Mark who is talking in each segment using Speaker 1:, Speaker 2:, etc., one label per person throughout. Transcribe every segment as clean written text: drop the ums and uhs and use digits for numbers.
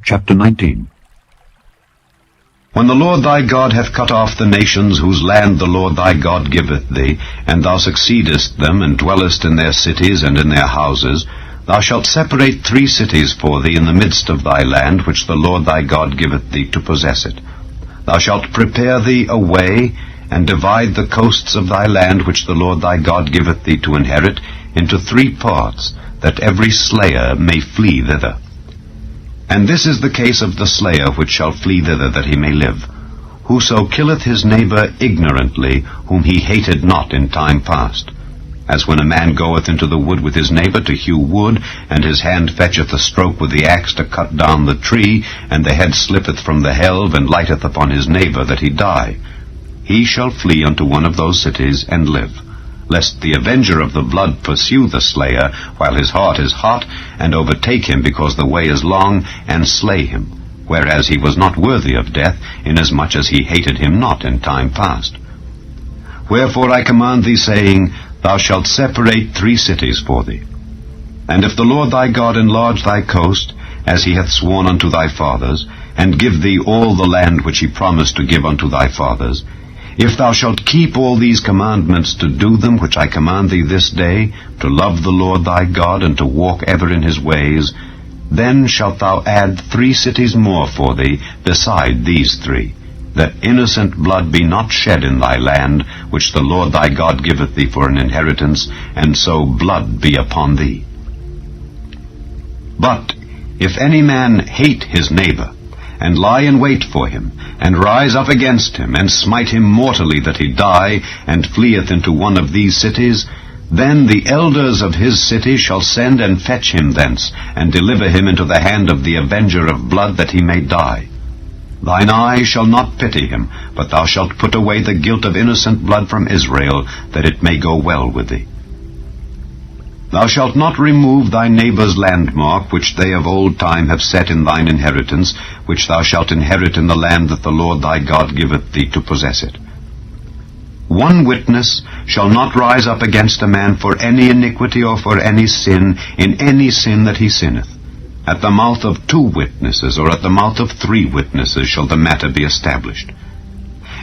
Speaker 1: Chapter 19.
Speaker 2: When the Lord thy God hath cut off the nations whose land the Lord thy God giveth thee, and thou succeedest them, and dwellest in their cities and in their houses, thou shalt separate 3 cities for thee in the midst of thy land, which the Lord thy God giveth thee to possess it. Thou shalt prepare thee a way, and divide the coasts of thy land, which the Lord thy God giveth thee to inherit, into 3 parts, that every slayer may flee thither. And this is the case of the slayer which shall flee thither, that he may live. Whoso killeth his neighbor ignorantly, whom he hated not in time past. As when a man goeth into the wood with his neighbor to hew wood, and his hand fetcheth a stroke with the axe to cut down the tree, and the head slippeth from the helve, and lighteth upon his neighbor, that he die. He shall flee unto one of those cities, and live, lest the avenger of the blood pursue the slayer, while his heart is hot, and overtake him, because the way is long, and slay him, whereas he was not worthy of death, inasmuch as he hated him not in time past. Wherefore I command thee, saying, Thou shalt separate 3 cities for thee. And if the Lord thy God enlarge thy coast, as he hath sworn unto thy fathers, and give thee all the land which he promised to give unto thy fathers, if thou shalt keep all these commandments to do them which I command thee this day, to love the Lord thy God, and to walk ever in his ways, then shalt thou add 3 cities more for thee beside these 3, that innocent blood be not shed in thy land, which the Lord thy God giveth thee for an inheritance, and so blood be upon thee. But if any man hate his neighbor, and lie in wait for him, and rise up against him, and smite him mortally that he die, and fleeth into one of these cities, then the elders of his city shall send and fetch him thence, and deliver him into the hand of the avenger of blood, that he may die. Thine eye shall not pity him, but thou shalt put away the guilt of innocent blood from Israel, that it may go well with thee. Thou shalt not remove thy neighbour's landmark, which they of old time have set in thine inheritance, which thou shalt inherit in the land that the Lord thy God giveth thee to possess it. 1 witness shall not rise up against a man for any iniquity or for any sin, in any sin that he sinneth. At the mouth of 2 witnesses, or at the mouth of 3 witnesses, shall the matter be established.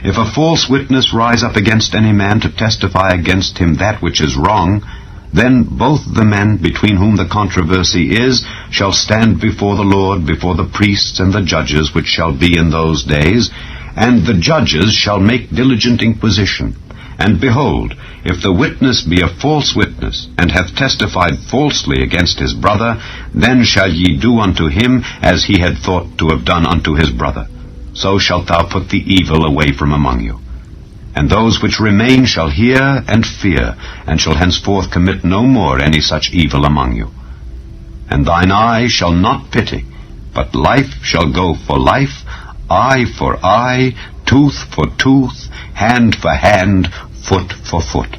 Speaker 2: If a false witness rise up against any man to testify against him that which is wrong, then both the men between whom the controversy is shall stand before the Lord, before the priests and the judges which shall be in those days, and the judges shall make diligent inquisition. And behold, if the witness be a false witness, and hath testified falsely against his brother, then shall ye do unto him as he had thought to have done unto his brother. So shalt thou put the evil away from among you. And those which remain shall hear and fear, and shall henceforth commit no more any such evil among you. And thine eye shall not pity, but life shall go for life, eye for eye, tooth for tooth, hand for hand, foot for foot.